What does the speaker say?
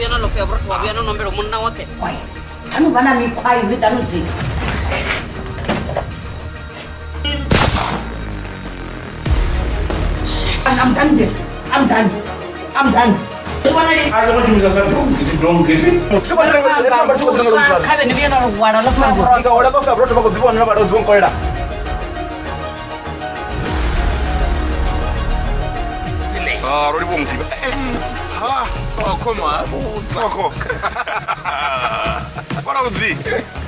Fabiano lo febro Fabiano nombre munna wote. Wai. Anu bana mi kwai wi tanu ji. I'm done there. I'm done. I'm done. I don't want you to don't get it. Kabe ni bieno wada lo febro. Ika wada ko febro to ko dibo na bado zon koida. Ah, rodi bom ti. Ah, oh, come on. What are you doing?